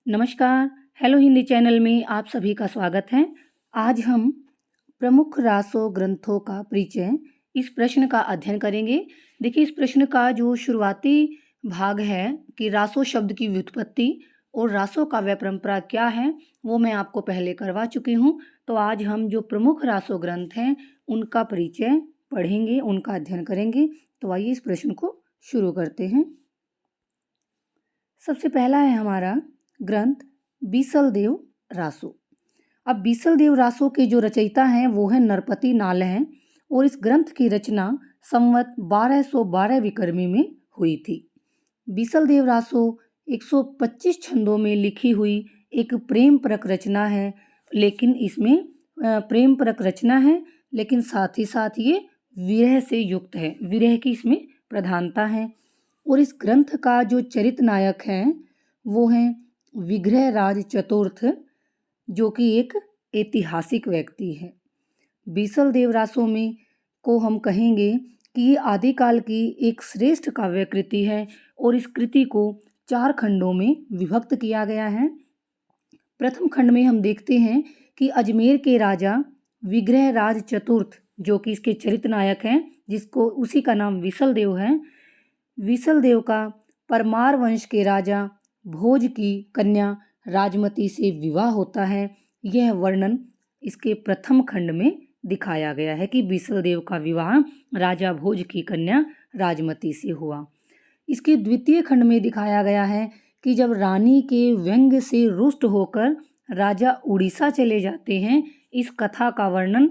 नमस्कार, hello Hindi channel में आप सभी का स्वागत है। आज हम प्रमुख रासो ग्रंथों का परिचय इस प्रश्न का अध्ययन करेंगे। देखिए, इस प्रश्न का जो शुरुआती भाग है कि रासो शब्द की व्युत्पत्ति और रासो काव्य परंपरा क्या है, वो मैं आपको पहले करवा चुकी हूँ। तो आज हम जो प्रमुख रासो ग्रंथ हैं, उनका परिचय पढ़ेंगे, उनका अध्ययन करेंगे। तो आइए इस प्रश्न को शुरू करते हैं। सबसे पहला है हमारा ग्रंथ बीसलदेव रासो। अब बीसलदेव रासो के जो रचयिता हैं वो है नरपति नाल हैं और इस ग्रंथ की रचना संवत 1212 विक्रमी में हुई थी। बीसलदेव रासो 125 छंदों में लिखी हुई एक प्रेम परक रचना है, लेकिन इसमें प्रेम परक रचना है, लेकिन साथ ही साथ ये विरह से युक्त है। विरह की इसमें प्रधानता है। और इस ग्रंथ का जो चरित नायक है वो हैं विग्रह राज चतुर्थ, जो कि एक ऐतिहासिक व्यक्ति है। बीसलदेव रासो में को हम कहेंगे कि ये आदिकाल की एक श्रेष्ठ काव्य कृति है और इस कृति को 4 खंडों में विभक्त किया गया है। प्रथम खंड में हम देखते हैं कि अजमेर के राजा विग्रह राज चतुर्थ, जो कि इसके चरित नायक हैं, जिसको उसी का नाम विसलदेव है, विसलदेव का परमार वंश के राजा भोज की कन्या राजमती से विवाह होता है। यह वर्णन इसके प्रथम खंड में दिखाया गया है कि विसलदेव का विवाह राजा भोज की कन्या राजमती से हुआ। इसके द्वितीय खंड में दिखाया गया है कि जब रानी के व्यंग्य से रुष्ट होकर राजा उड़ीसा चले जाते हैं, इस कथा का वर्णन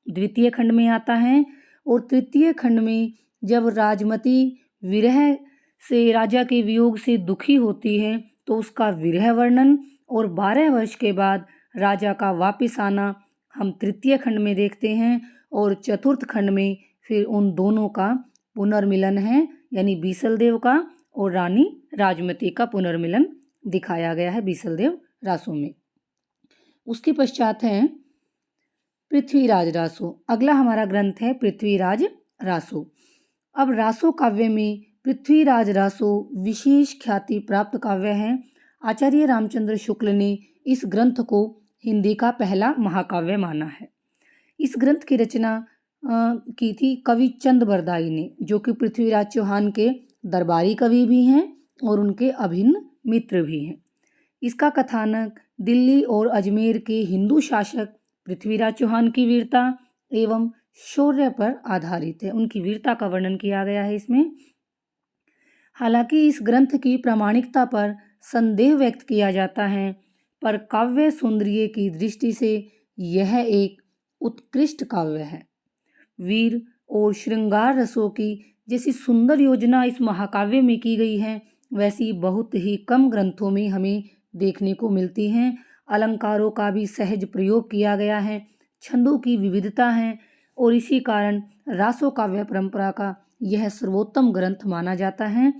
द्वितीय खंड में आता है। और तृतीय खंड में जब राजमती विरह से, राजा के वियोग से दुखी होती है, तो उसका विरह वर्णन और 12 वर्ष के बाद राजा का वापिस आना हम तृतीय खंड में देखते हैं। और चतुर्थ खंड में फिर उन दोनों का पुनर्मिलन है, यानी बीसलदेव का और रानी राजमती का पुनर्मिलन दिखाया गया है बीसलदेव रासो में। उसके पश्चात है पृथ्वीराज रासो। अगला हमारा ग्रंथ है पृथ्वीराज रासो। अब रासो काव्य में पृथ्वीराज रासो विशेष ख्याति प्राप्त काव्य है। आचार्य रामचंद्र शुक्ल ने इस ग्रंथ को हिंदी का पहला महाकाव्य माना है। इस ग्रंथ की रचना की थी कवि चंद बरदाई ने, जो कि पृथ्वीराज चौहान के दरबारी कवि भी हैं और उनके अभिन्न मित्र भी हैं। इसका कथानक दिल्ली और अजमेर के हिंदू शासक पृथ्वीराज चौहान की वीरता एवं शौर्य पर आधारित है। उनकी वीरता का वर्णन किया गया है इसमें। हालांकि इस ग्रंथ की प्रामाणिकता पर संदेह व्यक्त किया जाता है, पर काव्य सौंदर्य की दृष्टि से यह एक उत्कृष्ट काव्य है। वीर और श्रृंगार रसों की जैसी सुंदर योजना इस महाकाव्य में की गई है, वैसी बहुत ही कम ग्रंथों में हमें देखने को मिलती हैं। अलंकारों का भी सहज प्रयोग किया गया है, छंदों की विविधता है और इसी कारण रासो काव्य परंपरा का यह सर्वोत्तम ग्रंथ माना जाता है।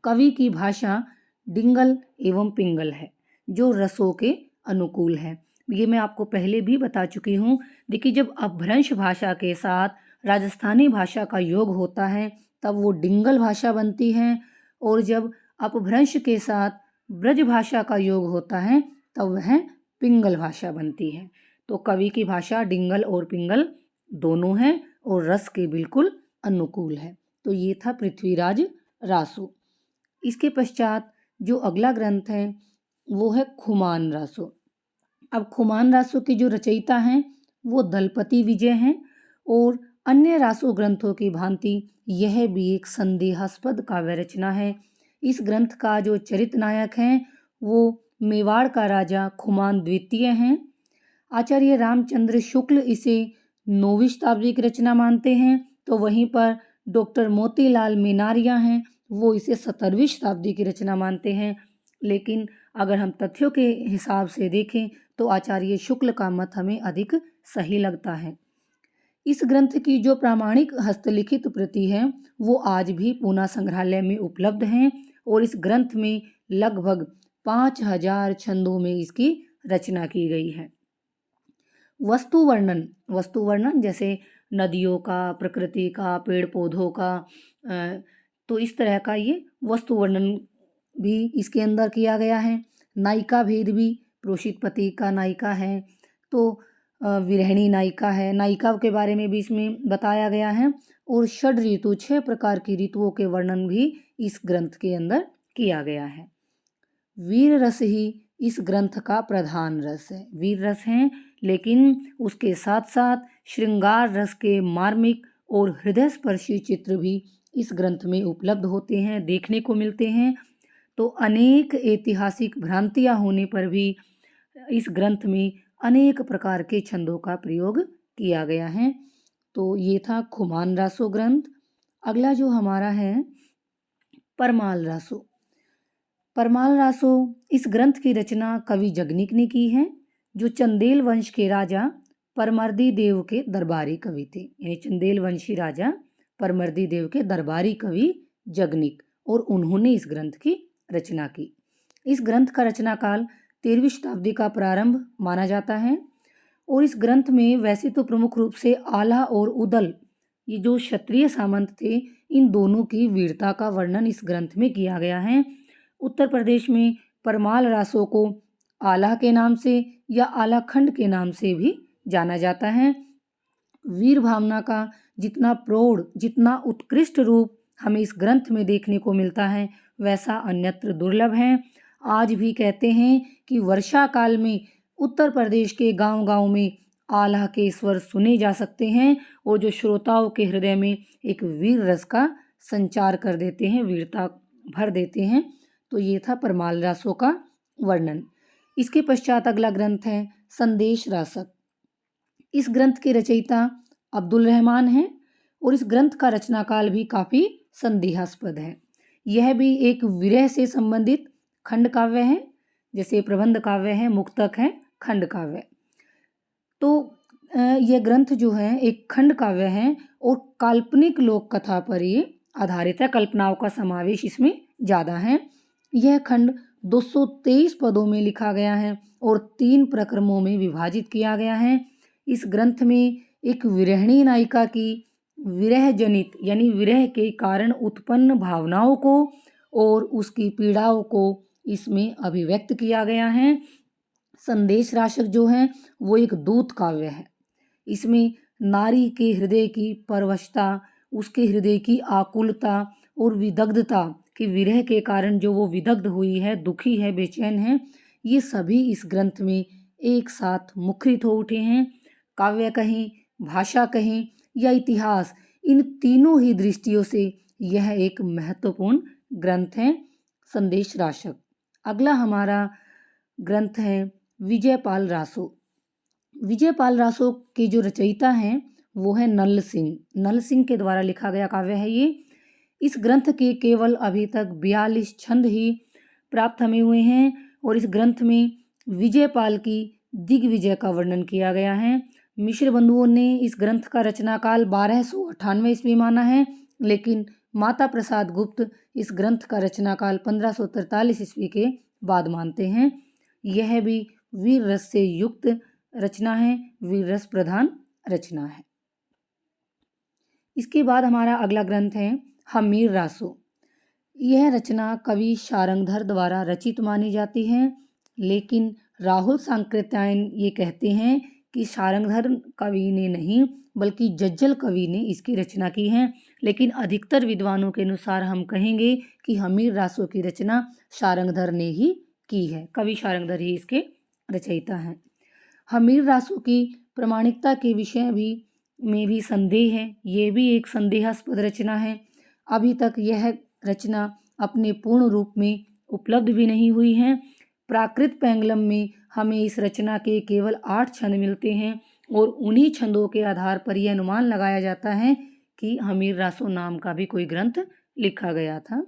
कवि की भाषा डिंगल एवं पिंगल है, जो रसों के अनुकूल है। ये मैं आपको पहले भी बता चुकी हूँ। देखिए, जब अपभ्रंश भाषा के साथ राजस्थानी भाषा का योग होता है तब वो डिंगल भाषा बनती है, और जब अपभ्रंश के साथ ब्रज भाषा का योग होता है तब वह पिंगल भाषा बनती है। तो कवि की भाषा डिंगल और पिंगल दोनों हैं और रस के बिल्कुल अनुकूल है। तो ये था पृथ्वीराज रासो। इसके पश्चात जो अगला ग्रंथ है वो है खुमान रासो। अब खुमान रासो के जो रचयिता हैं वो दलपति विजय हैं और अन्य रासो ग्रंथों की भांति यह भी एक संदेहास्पद काव्य रचना है। इस ग्रंथ का जो चरित नायक है वो मेवाड़ का राजा खुमान द्वितीय हैं। आचार्य रामचंद्र शुक्ल इसे 9वीं शताब्दी की रचना मानते हैं, तो वहीं पर डॉक्टर मोतीलाल मेनारिया हैं, वो इसे 17वीं शताब्दी की रचना मानते हैं। लेकिन अगर हम तथ्यों के हिसाब से देखें तो आचार्य शुक्ल का मत हमें अधिक सही लगता है। इस ग्रंथ की जो प्रामाणिक हस्तलिखित प्रति है वो आज भी पूना संग्रहालय में उपलब्ध हैं और इस ग्रंथ में लगभग 5000 छंदों में इसकी रचना की गई है। वस्तु वर्णन जैसे नदियों का, प्रकृति का, पेड़ पौधों का, तो इस तरह का ये वस्तु वर्णन भी इसके अंदर किया गया है। नायिका भेद भी प्रोषित पति का नायिका है, तो विरहिणी नायिका है, नायिका के बारे में भी इसमें बताया गया है। और षड ऋतु 6 प्रकार की ऋतुओं के वर्णन भी इस ग्रंथ के अंदर किया गया है। वीर रस ही इस ग्रंथ का प्रधान रस है। वीर रस है, लेकिन उसके साथ साथ श्रृंगार रस के मार्मिक और हृदय स्पर्शी चित्र भी इस ग्रंथ में उपलब्ध होते हैं, देखने को मिलते हैं। तो अनेक ऐतिहासिक भ्रांतियाँ होने पर भी इस ग्रंथ में अनेक प्रकार के छंदों का प्रयोग किया गया है। तो ये था खुमान रासो ग्रंथ। अगला जो हमारा है परमाल रासो। परमाल रासो इस ग्रंथ की रचना कवि जगनिक ने की है, जो चंदेल वंश के राजा परमर्दी देव के दरबारी कवि थे। यानी चंदेल वंशी राजा परमर्दी देव के दरबारी कवि जगनिक, और उन्होंने इस ग्रंथ की रचना की। इस ग्रंथ का रचना काल 13वीं शताब्दी का प्रारंभ माना जाता है। और इस ग्रंथ में वैसे तो प्रमुख रूप से आला और उदल, ये जो क्षत्रिय सामंत थे, इन दोनों की वीरता का वर्णन इस ग्रंथ में किया गया है। उत्तर प्रदेश में परमाल रासों को आला के नाम से या आलाखंड के नाम से भी जाना जाता है। वीर भावना का जितना प्रौढ़, जितना उत्कृष्ट रूप हमें इस ग्रंथ में देखने को मिलता है, वैसा अन्यत्र दुर्लभ है। आज भी कहते हैं कि वर्षा काल में उत्तर प्रदेश के गांव-गांव में आला के स्वर सुने जा सकते हैं, और जो श्रोताओं के हृदय में एक वीर रस का संचार कर देते हैं, वीरता भर देते हैं। तो ये था परमाल रासों का वर्णन। इसके पश्चात अगला ग्रंथ है संदेश रासक। इस ग्रंथ के रचयिता अब्दुल रहमान हैं, और इस ग्रंथ का रचना काल भी काफ़ी संदेहास्पद है। यह भी एक विरह से संबंधित खंड काव्य है, जैसे प्रबंध काव्य है, मुक्तक है, खंड काव्य। तो यह ग्रंथ जो है एक खंड काव्य है, और काल्पनिक लोक कथा पर ये आधारित है। कल्पनाओं का समावेश इसमें ज़्यादा है। यह खंड 223 पदों में लिखा गया है और 3 प्रक्रमों में विभाजित किया गया है। इस ग्रंथ में एक विरहिणी नायिका की विरह जनित, यानी विरह के कारण उत्पन्न भावनाओं को और उसकी पीड़ाओं को इसमें अभिव्यक्त किया गया है। संदेश राशक जो है वो एक दूत काव्य है। इसमें नारी के हृदय की परवशता, उसके हृदय की आकुलता और विदग्धता, कि विरह के कारण जो वो विदग्ध हुई है, दुखी है, बेचैन है, ये सभी इस ग्रंथ में एक साथ मुखरित हो उठे हैं। काव्य कहें, भाषा कहें या इतिहास, इन तीनों ही दृष्टियों से यह एक महत्वपूर्ण ग्रंथ है, संदेश राशक। अगला हमारा ग्रंथ है विजयपाल रासो। विजयपाल रासो के जो रचयिता हैं वो है नल सिंह। नल सिंह के द्वारा लिखा गया काव्य है ये। इस ग्रंथ के केवल अभी तक 42 छंद ही प्राप्त हमें हुए हैं, और इस ग्रंथ में विजयपाल की दिग्विजय का वर्णन किया गया है। मिश्र बंधुओं ने इस ग्रंथ का रचना काल 1298 ईस्वी माना है, लेकिन माता प्रसाद गुप्त इस ग्रंथ का रचना काल 1543 ईस्वी के बाद मानते हैं। यह भी वीर रस से युक्त रचना है, वीर रस प्रधान रचना है। इसके बाद हमारा अगला ग्रंथ है हमीर रासो। यह रचना कवि शारंगधर द्वारा रचित मानी जाती है, लेकिन राहुल सांकृत्यायन ये कहते हैं कि शारंगधर कवि ने नहीं, बल्कि जज्जल कवि ने इसकी रचना की है। लेकिन अधिकतर विद्वानों के अनुसार हम कहेंगे कि हमीर रासो की रचना शारंगधर ने ही की है, कवि शारंगधर ही इसके रचयिता हैं। हमीर रासो की प्रामाणिकता के विषय में भी संदेह है। ये भी एक संदेहास्पद रचना है। अभी तक यह रचना अपने पूर्ण रूप में उपलब्ध भी नहीं हुई है। प्राकृत पैंगलम में हमें इस रचना के केवल 8 छंद मिलते हैं, और उन्हीं छंदों के आधार पर यह अनुमान लगाया जाता है कि हमीर रासो नाम का भी कोई ग्रंथ लिखा गया था।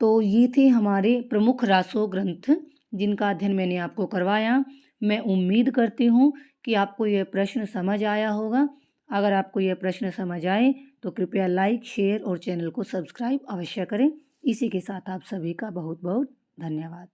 तो ये थे हमारे प्रमुख रासो ग्रंथ जिनका अध्ययन मैंने आपको करवाया। मैं उम्मीद करती हूँ कि आपको यह प्रश्न समझ आया होगा। अगर आपको यह प्रश्न समझ आए तो कृपया लाइक, शेयर और चैनल को सब्सक्राइब अवश्य करें। इसी के साथ आप सभी का बहुत बहुत धन्यवाद।